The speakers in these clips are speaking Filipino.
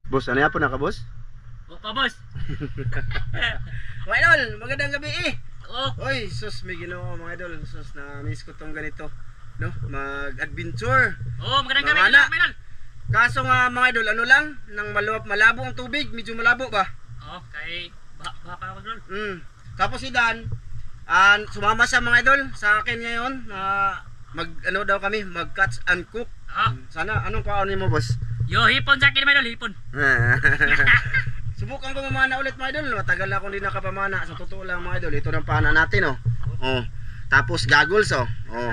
Boss, ano yan po naka boss? Opa, boss. Mga idol, magandang gabi eh. Oo. Oy, sus, may ginoo mga idol. Sus, na-miss ko tong ganito. No? Mag-adventure. Oo, magandang gabi. Mamana. Idol. Kaso nga mga idol, ano lang, nang malabo ang tubig, medyo malabo ba? Oo, kay baha pa ako doon. Tapos si Dan, sumama siya mga idol sa akin ngayon na ano daw kami, mag-catch and cook. Sana, anong kaonin mo boss? Yo, hipon sa akin, idol, hipon. Subukan ko mamana ulit mga idol. Matagal na akong hindi nakapamana. Sa totoo lang mga idol, ito ng pana natin oh. Oh. Tapos goggles oh. Oh.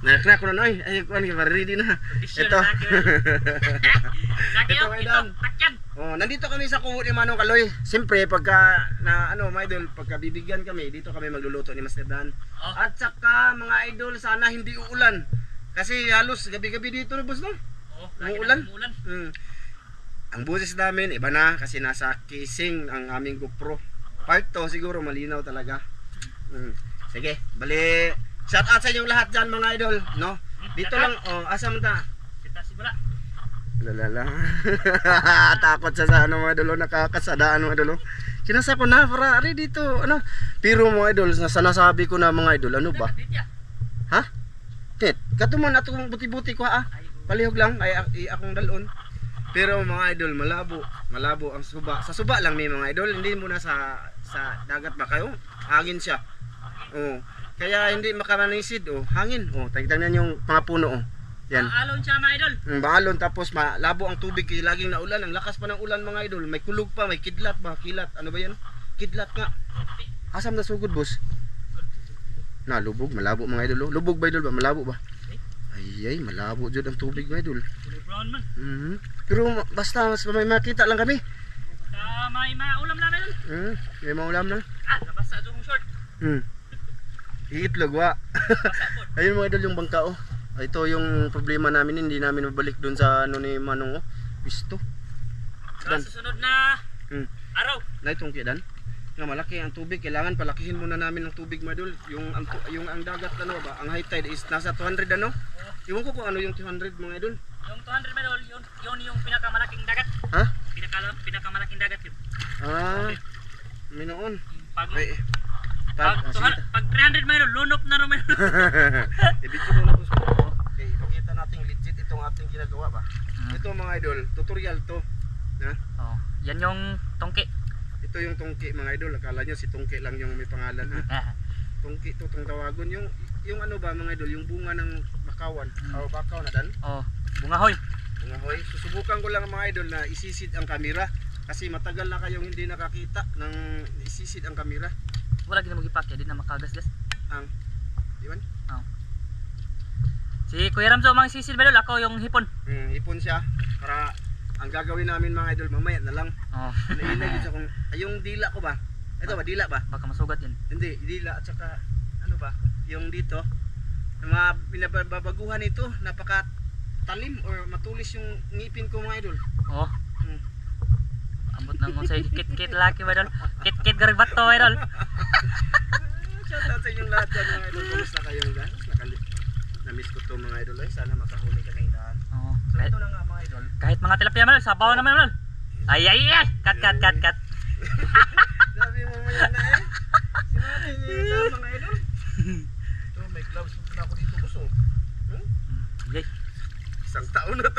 Nakakna ko na noy. Ay, kuan ka ready na. Ito. Ito, idol. takyan. Oh, nandito kami sa kubo ni Manong Kaloy. Siyempre pagka na ano mga idol, pagka bibigyan kami, dito kami magluluto ni Master Dan. Oh. At saka mga idol, sana hindi uulan. Kasi halos gabi-gabi dito na boss no. Oo, Umuulan. umuulan. Ang boses namin iba na kasi nasa casing ang aming GoPro. Part 2 siguro malinaw talaga. Sige, bali. Shout out sa inyong lahat dyan mga idol, no? Dito lang, oh, asam ta. Kita si Bula. Lalala. Takot siya sa ano mga idol, nakakasadaan mga idol. Sinasa ko na para ari dito, ano? Pero mga idol, sanasabi ko na mga idol, ano ba? Ha? Tet, katuman atong buti-buti ko ha. Palihog lang ay akong dalon. Pero mga idol, malabo ang suba. Sa suba lang may mga idol, hindi muna sa dagat ba kayo? Hangin siya. Oh. Kaya hindi makamanisid oh, hangin. Oh, tingnan yung mga puno oh. Yan. Maalon siya mga idol. Baalon tapos malabo ang tubig kasi laging naulan. Ang lakas pa ng ulan mga idol. May kulog pa, may kidlat ba? Kilat. Ano ba 'yan? Kidlat nga. Asam na sugod, boss. Na lubog, malabo mga idol. Lubog ba idol ba? Malabo ba? Ay, malabo jud ang tubig mga idol. Kulay brown man. Pero basta mas may makita lang kami. May maulam na idol. May maulam lang. Nabasa yung short. Iitlog wa. Ayun mga idol yung bangka oh. Ito yung problema namin, hindi namin mabalik doon sa ano ni Manong oh. Pisto. Sa susunod na araw. Na itong kidan. Nga malaki ang tubig, kailangan palakihin muna namin ang tubig mga idol. Yung ang dagat ano ba, ang high tide is nasa 200 ano. Iwan ko kung ano yung 200 mga idol. Yung 200 mga idol, yun yung pinakamalaking dagat. Ha? Pinakamalaking dagat yun. Minoon. Pag 300 mga idol, lunop na naman. I-video ko na po. Okay, ipakita natin legit itong ating ginagawa ba. Ito mga idol, tutorial to. Na? Oh, yan yung tongki. Ito yung tongki mga idol. Akala nyo si tongki lang yung may pangalan ha. Tongki to tong tawagon. Yung ano ba mga idol, yung bunga ng bakawan. O bakaw na dan. Oh, bungahoy. Bungahoy. Susubukan ko lang mga idol na isisid ang kamera. Kasi matagal na kayong hindi nakakita ng isisid ang kamera. Wala gina magipakya, di na makagasgas. Ang Iwan? Oh. Si Kuya Ramzo mang sisil ba ako yung hipon. Hipon siya para ang gagawin namin mga idol mamaya na lang. Oh. Nailagay sa kung yung dila ko ba? Ito ba dila ba? Baka masugat yan. Hindi, dila at saka ano ba? Yung dito na binababaguhan ito, napaka talim or matulis yung ngipin ko mga idol. Oh. Ambot nang unsay kit laki ba dol? Kit garbat to idol. Shout out sa inyong lahat dyan mga idol. Kumusta kayong guys? Na-miss ko to mga idol. Sana makahuli ka ng daan. Oo. So ito na nga mga idol. Kahit mga tilapia man, sabaw naman man. Ay. Cut. Sabi mo mo yan na eh. Sinabi niya mga idol. Ito may gloves na ako dito gusto. Yay. Isang taon na to.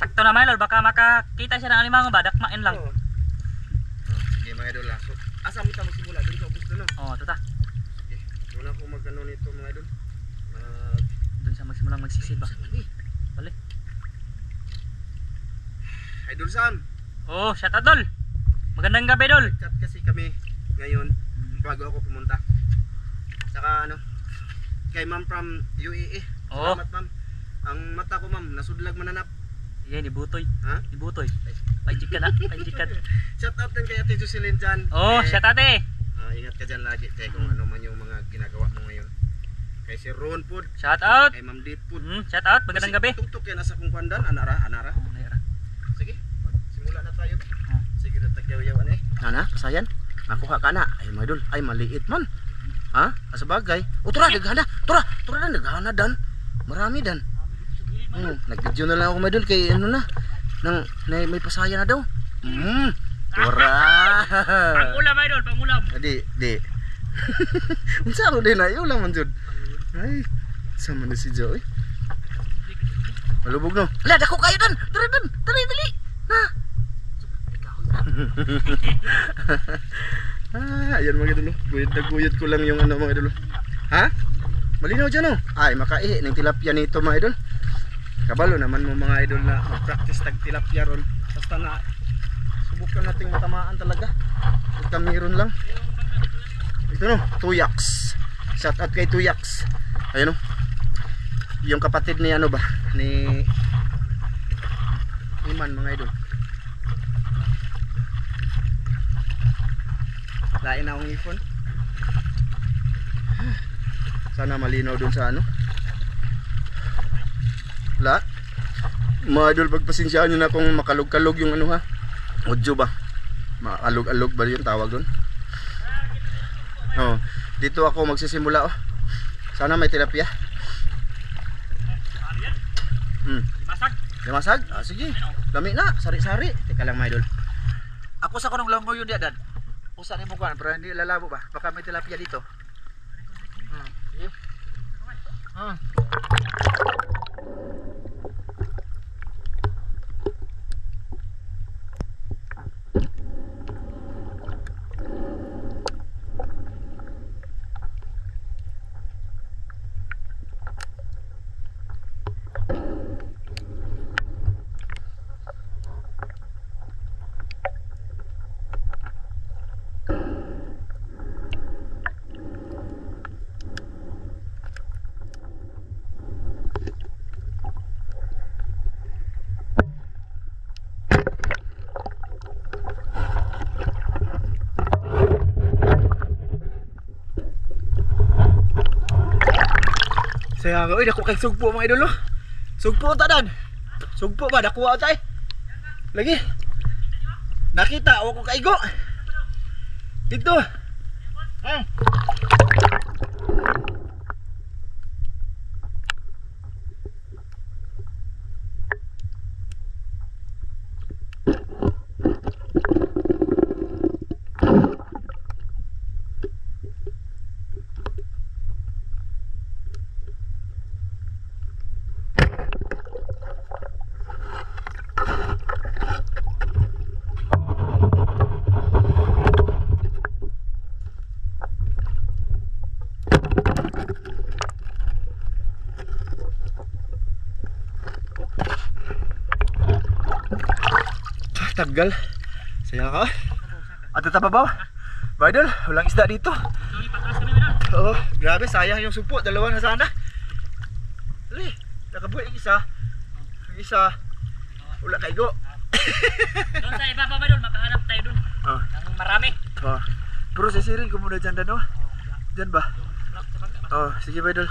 Sakto na mga idol, baka makakita siya ng alimango ba, dakmain lang. Sige mga idol. So, asa mo tayo magsimula? Doon sa ubus doon no? Oo, tuta. Okay. Doon ako mag-ano nito mga idol. Doon siya magsimulang magsisid ba? Balik. Idol Sam. Oh, shout out dol. Magandang gabi dol. Chat kasi kami ngayon bago ako pumunta. Saka ano, kay ma'am from UAE. Salamat ma'am. Ang mata ko ma'am, nasudlag mananap. Yan, ibutoy. Ha? Ibutoy. Pajikan na, pajikan. Shout out din kay Ate Jocelyn dyan. Oh, shout out eh. Ingat ka dyan lagi kay kung ano man yung mga ginagawa mo ngayon. Kay si Ron Food. Shout out. Kay Ma'am Dit Food. Shout out, magandang gabi. Tuktok yan nasa kung pandan, anara. Oh, naira. Sige, simula na tayo. Sige na tagyaw-yawan eh. Nana, pasayan. Nakuha ka na. Ay mga idol, ay maliit man. Ha? Sa bagay. O tura, daghana. Tura dan, daghana dan. Marami dan. Nag-video na lang ako mga idol kay ano na. may pasaya na daw. Tura. Pangulam idol, pangulam. Di. Unsa ro din ayo lang man jud. Ay, sama na si Joy. Malubog no. Ala dako kayo dan. Dali. Na. Ayan mga idol. Guyod ko lang yung ano mga idol. Ha? Malinaw dyan oh. Ay, makaihi ng tilapia nito mga idol. Kabalo naman mo mga idol na mag-practice tag tilapia ron. Basta na subukan nating matamaan talaga. Ito meron lang. Ito no, Tuyaks. Shout out kay Tuyaks. Ayun no. Yung kapatid ni ano ba? Ni Iman mga idol. Lain na akong ipon. Sana malinaw dun sa ano. Wala. Mga idol, pagpasensyaan nyo na kung makalog-kalog yung ano ha. Audio ba? Maalog-alog ba yung tawag dun? Oh, dito ako magsisimula oh. Sana may tilapia. Limasag? Ah, sige. Lami na, sari-sari. Teka lang mga idol. Ako sa kanong langoy yun diyan. Usa ni mo kuan, pero hindi lalabo ba? Baka may tilapia dito. Sige. Saya nga, dako kay sugpo mga idol. Sugpo ta dan. Sugpo ba dakuha tay? Lagi. Nakita ako kaigo. Dito. Tagal. Saya ka. At tababaw. Idol, walang isda dito. Oo, grabe sayang yung sugpo, dalawa na sana. Ali, nakabuhi yung isa. Yung isa wala kaigo. Doon sa ibaba ba doon, makahanap tayo doon. Ang marami. Pero sisirin ko muna dyan dan oh. Dyan ba? Sige ba idol.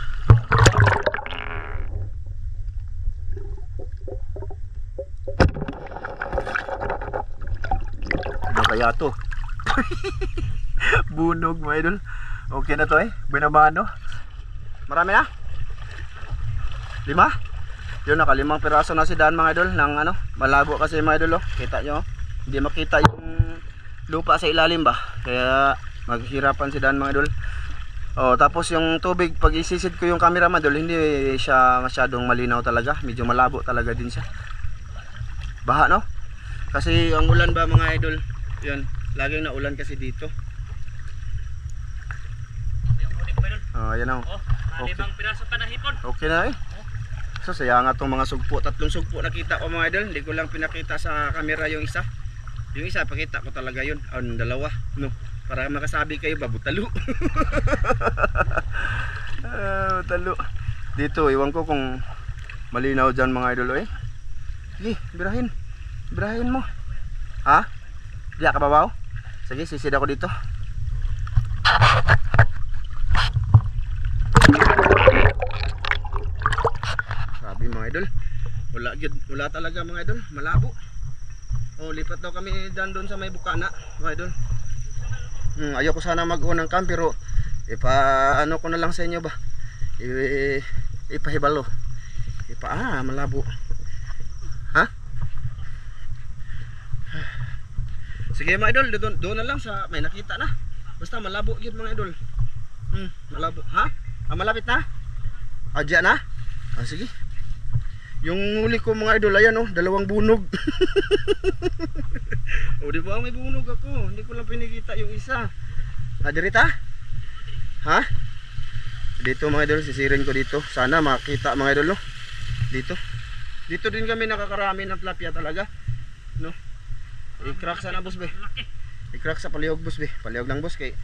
Kaya to. Bunog mga idol. Okay na to eh. Binabano. Marami na? 5? Yun, naka-5 piraso na si Dan mga idol. Ng ano, malabo kasi mga idol oh. Kita nyo. Hindi makita yung lupa sa ilalim ba. Kaya maghirapan si Dan mga idol. Tapos yung tubig, pag isisid ko yung camera mga idol, hindi siya masyadong malinaw talaga. Medyo malabo talaga din siya. Baha no? Kasi ang ulan ba mga idol, yun, laging naulan kasi dito. Yan o. Okay. 5 piraso pa na hipon. Okay na eh. So sayang nga itong mga sugpo. 3 sugpo nakita ko mga idol. Hindi ko lang pinakita sa camera yung isa. Yung isa pakita ko talaga yun. Dalawa no? Para makasabi kayo ba, butalo. Butalo. Dito, iwan ko kung malinaw dyan mga idol eh. Sige, birahin mo. Ha? Diya ka babaw? Sige, sisid ako dito. Sabi mga idol, wala talaga mga idol, malabo. Lipat daw kami doon sa may bukana mga idol. Ayoko sana mag-on ng cam, pero ano ko na lang sa inyo ba, ipahibalo malabo. Ha? Sige mga idol, doon na lang sa may nakita na. Basta malabo yun mga idol. Malabo. Ha? Malapit na? Adya na? Sige. Yung huli ko mga idol, ayan oh, 2 bunog. O di ba may bunog ako? Hindi ko lang pinikita yung isa. Dirita? Ha? Dito mga idol, sisirin ko dito. Sana makita mga idol no. Dito. Dito din kami nakakarami ng tilapia talaga. No? I-crack sana boss be. I-crack sa palihog boss be. Palihog lang boss kay.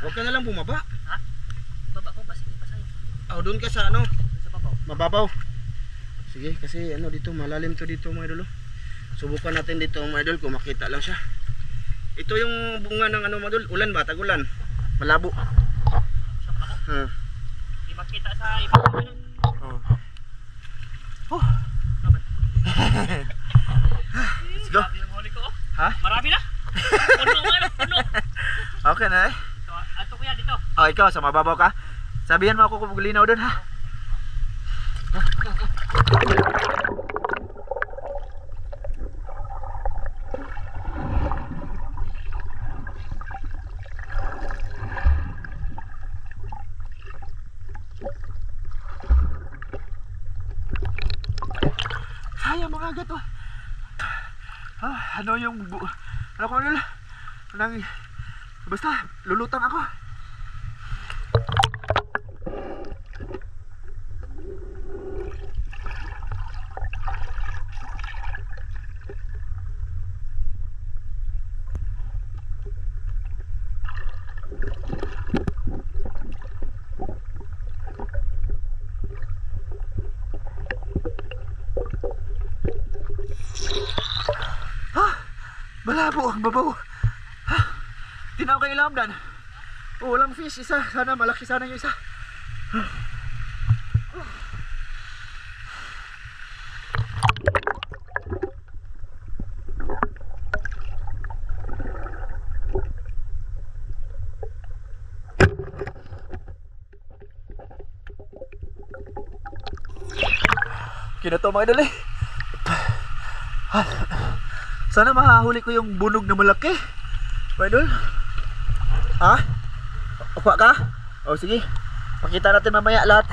Huwag ka na lang bumaba. Ha? Baba ko, basi pa sa'yo. Doon ka sa ano? Sa babaw. Mababaw. Sige, kasi ano dito, malalim to dito mga idol. Subukan natin dito mga idol kung makita lang siya. Ito yung bunga ng ano mga idol, ulan ba? Tag-ulan. Malabo. Di makita sa ibang ano. Let's go. Yung huli ko. Ha? Marami na. Puno. Okay na eh. So, ato kuya dito. Ikaw sa mababaw ka. Sabihan mo ako kung maglinaw doon ha. Sayang mga agat oh. Ano yung ano ko nila? Basta lulutang ako. Malabo ang babaw. Di na ako kay ilamdan. Walang fish isa. Sana malaki sana yung isa. Kinato mga idol eh. Sana mahahuli ko yung bunog na malaki. Mga idol. Ha? Upa ka? Sige. Pakita natin mamaya lahat.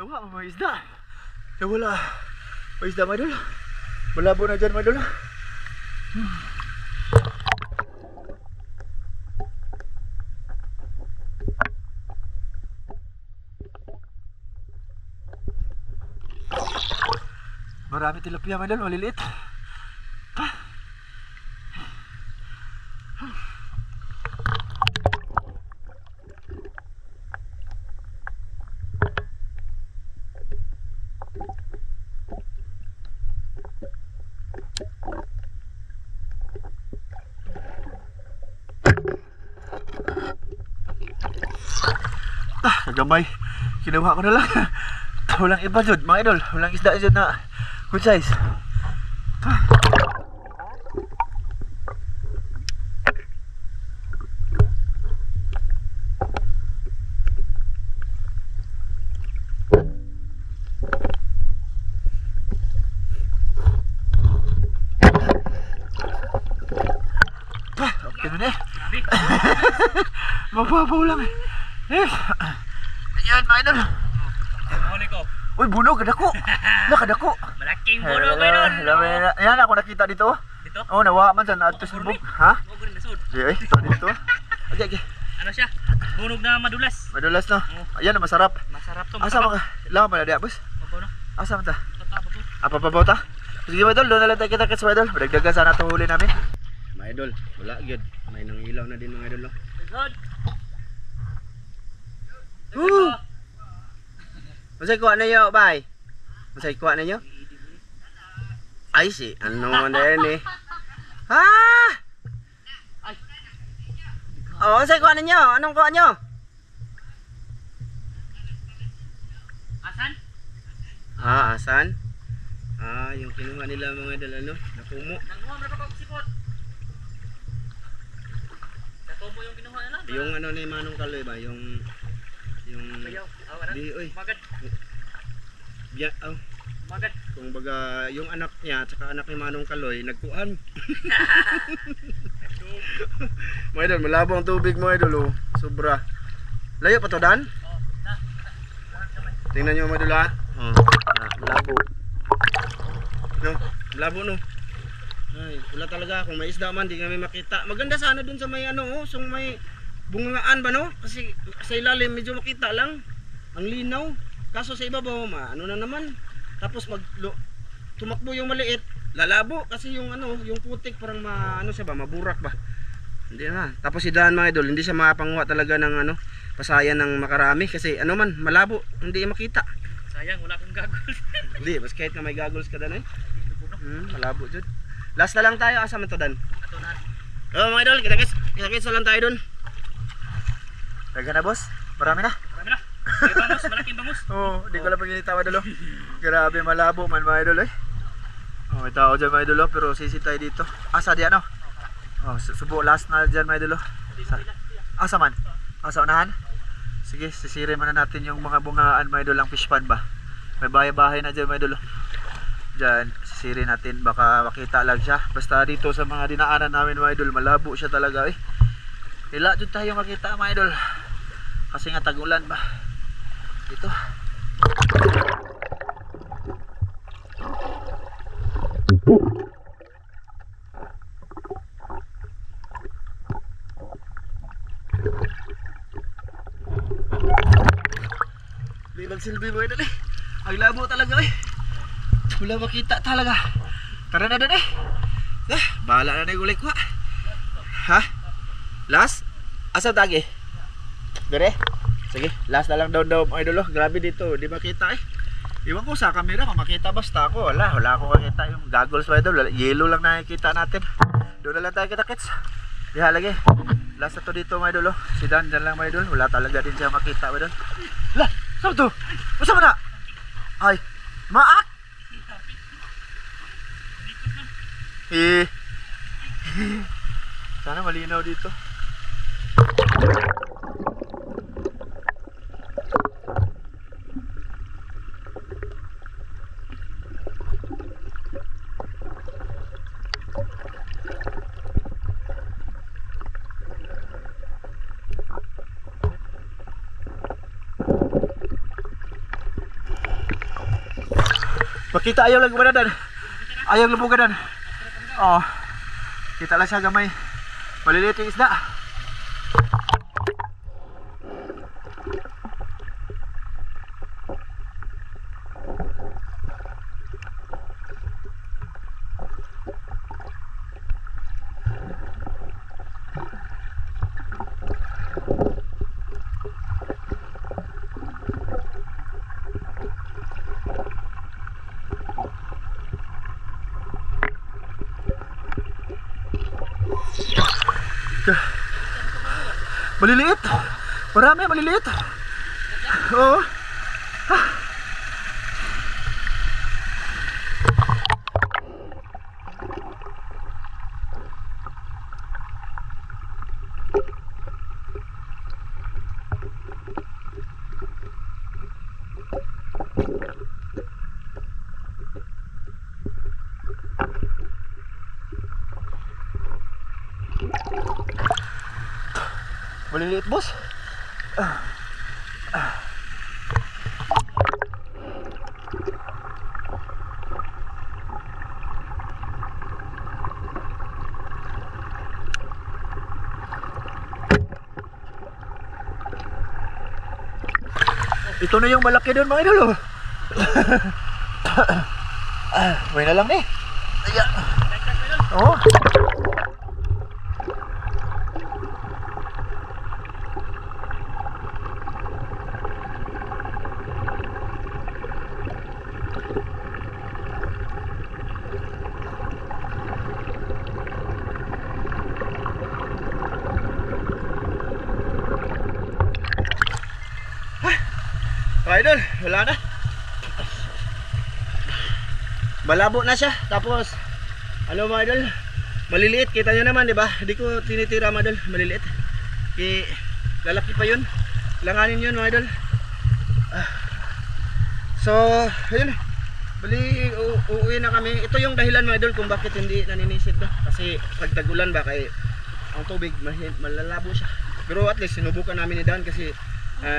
Nawa mga isda. Nawala. Mga isda mga idol. Malabo na dyan mga idol. Marami tilapia mga idol. Maliliit. Kagamay. Kinuha ko na lang. Walang iba jud mga idol. Walang isda jud na good size. Okay na eh. Mababaw lang eh. Ayan mga idol. Huli ko. Uy, bunog, kadako. Nakadako. Malaking bunog ngayon. Ayan ako nakita dito. Dito? Oh, nawa man sa naatos ni Bob. Ha? Bunog na sud. Okay, ito dito. Okay. Ano siya? Bunog na madulas. Madulas no. Ayan, masarap. Masarap to. Asa mga lang pa dia, boss? Mabaw no. Asa man ta? Tataba to. Apa pa ba ta? Sige, idol, doon na lang tayo kita-kits, idol. Madagdagan sana itong huli namin. Mga idol. Wala gyud. May nang ilaw na din mga idol. No? Good. Woo! Masay kuha na yo, bay. Masay kuha na yo. Ay si, ano man din eh. Ha? Oh, masay kuha ninyo. Anong kuha nyo? Asan? Ah, asan? Ah, yung kinuha nila mga idol ano, nakumo. Nanguha mo na pa sipot. Natubo yung kinuha nila. Yung ano ni Manong Kaloy ba, yung Bayaw. Awaran. di oy. Magad. Biya, oh, Magad. kung baga yung anak niya at saka anak ni Manong Kaloy nagkuan. Mga idol, malabo ang tubig mga idol oh. Sobra. Layo pa to dan? Oh, na. Tingnan nyo mga idol ha. Oh, malabo. No, malabo no. Ay, wala talaga kung may isda man di kami makita. Maganda sana dun sa may ano oh, sa may bungaan ba no? Kasi sa ilalim medyo makita lang. Ang linaw. Kaso sa ibabaw ano na naman. Tapos tumakbo yung maliit, lalabo kasi yung ano, yung putik parang ano siya ba, maburak ba. Hindi na. Tapos si Dan mga idol, hindi siya makapanguha talaga ng ano, pasayan ng makarami kasi ano man, malabo, hindi makita. Sayang wala akong goggles. Hindi, mas kahit na may goggles ka Dan eh. Malabo jud. Last na lang tayo, asa man to Dan? Ato na. Oh mga idol, kita-kits na lang tayo dun. Taga na boss, marami na. Marami na. May bangus, malaking bangus. Oo, di ko lang pagkita mga idol. Grabe malabo man mga idol eh. Oh, may tao dyan mga idol pero sisi tayo dito. Asa di ano? Oh, subo last na dyan mga idol. Asa man? Asa unahan? Sige, sisirin muna natin yung mga bungaan mga idol ang fish pan ba. May bahay-bahay na dyan mga idol. Dyan, sisirin natin baka makita lang siya. Basta dito sa mga dinaanan namin mga idol, malabo siya talaga eh. Ila dyan tayo makita mga idol. Kasi nga tag-ulan ba. Dito. Di magsilbi mo idol eh. Ang labo talaga eh. Wala makita talaga. Tara na Dan eh. Bahala na na yung ulit ko ha. Ha? Last? Asa tagi? Dire? Sige, last na lang daw mga idol. Grabe dito, di makita eh. Iwan ko sa camera kung makita basta ako. Wala akong makita yung goggles mga idol. Yellow lang nakikita natin. Doon na lang tayo kita kits. Di halagi. Last na to dito mga idol. Si Dan dyan lang mga idol. Wala talaga din siya makita mga idol. Lah, saan to? Masa mo na? Ay, maak! Eh. Sana malinaw dito. Makita ayaw lang kumanadan. Ayaw lubuganan. Oh. Kita lang siya gamay. Maliliit yung isda. Maliliit. Marami maliliit. Oo. Maliliit boss. Ito na yung malaki doon mga idol. May na lang eh. Ayan. Oh. idol, wala na. Malabo na siya. Tapos ano mga idol, maliliit, kita nyo naman, di ba? Hindi ko tinitira mga idol, maliliit. Lalaki pa yun. Langanin yun mga idol. So, ayun. Bali, uuwi na kami. Ito yung dahilan mga idol kung bakit hindi naninisid, no? Kasi pag tagulan ba, kay ang tubig malalabo siya. Pero at least sinubukan namin ni Dan kasi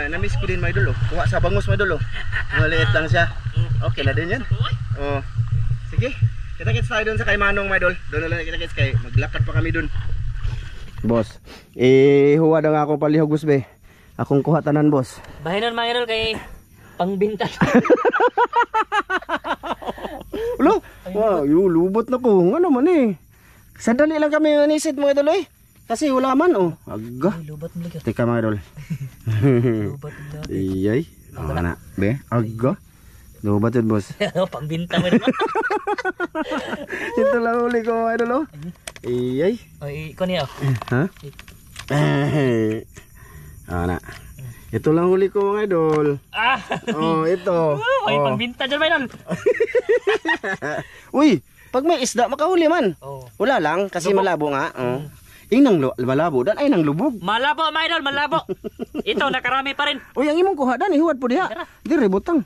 na-miss ko din mga idol, oh. Kuha sa bangus mga idol, oh. Maliit lang siya. Okay na din yan. Oh. Sige. Kita-kits tayo dun sa kay Manong mga idol. Doon na lang kita-kits kay maglakad pa kami dun. Boss, huwad nga ako palihog boss be. Akong kuha tanan boss. Bahinan mga idol kay pangbinta. Ulo, wow, lubot na ko. Ano man eh. Sandali lang kami manisid mga idol eh. Kasi wala man oh. Aga. Ay, lubat mo lagi. Teka mga idol. Lubat mo lagi. Iyay. Ana, be. Aga. Lubat yun boss. Pangbinta mo rin. Ito lang uli ko mga idol oh. Iyay. Ay, ikaw niya. Ha? Ana. Ito lang huli ko mga idol. Oh, ito. Ay, pangbinta dyan mga idol. Uy, pag may isda makahuli man. Oh. Wala lang kasi malabo nga. Oh. Inang malabo dan ay nang lubog. Malabo mga idol, malabo. Ito, nakarami pa rin. Uy, ang imong kuha dan ihuwad po diha. Dire butang.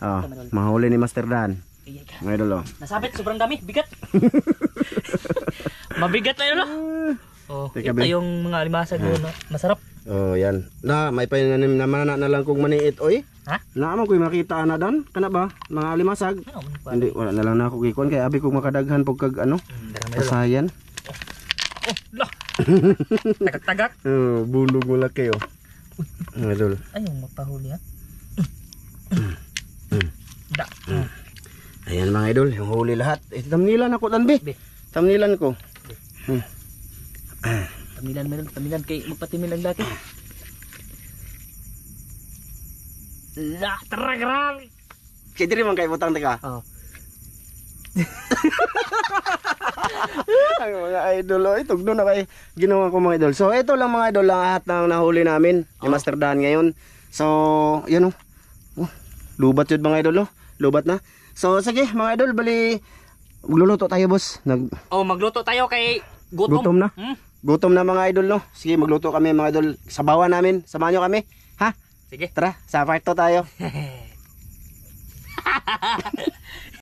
Ah, mahuli ni Master Dan. Iyay ka. Mga idol oh. Nasabit, sobrang dami. Bigat. Mabigat na yun, no? Oh, Teka, ito be. yung mga alimasag doon, no? Masarap. Oh, yan. Na, may painanim naman na lang kong maniit oy. Ha? Naaman ko makita na dan. Kana ba? Mga alimasag. Ano, Hindi, wala na lang na ako gikuan kay abi ko makadaghan pag kag ano. Pasayan. Oh, lah. Tagak-tagak. Oh, bulog mo laki oh. Mga idol. Ay, yung mapahuli, ha? Da. Ayan mga idol, yung huli lahat. Tamnilan ako tanbi. Be. Tamnilan ko. Tamilan mo, tamilan kay magpatimilan dati. La, taragrang. Kaya diri man kay butang teka. Oh. Ang mga idol, oh, tugno na kay ginawa ko mga idol. So ito lang mga idol, lahat ng nahuli namin ni Master Dan ngayon. So, yun oh. Oh, lubat yun mga idol, oh. Lubat na. So sige mga idol, bali magluluto tayo boss. Magluto tayo kay gutom. Gutom na. Gutom na mga idol, no. Sige, magluto kami mga idol. Sabawan namin. Samahan nyo kami. Ha? Sige. Tara, sa part 2 tayo.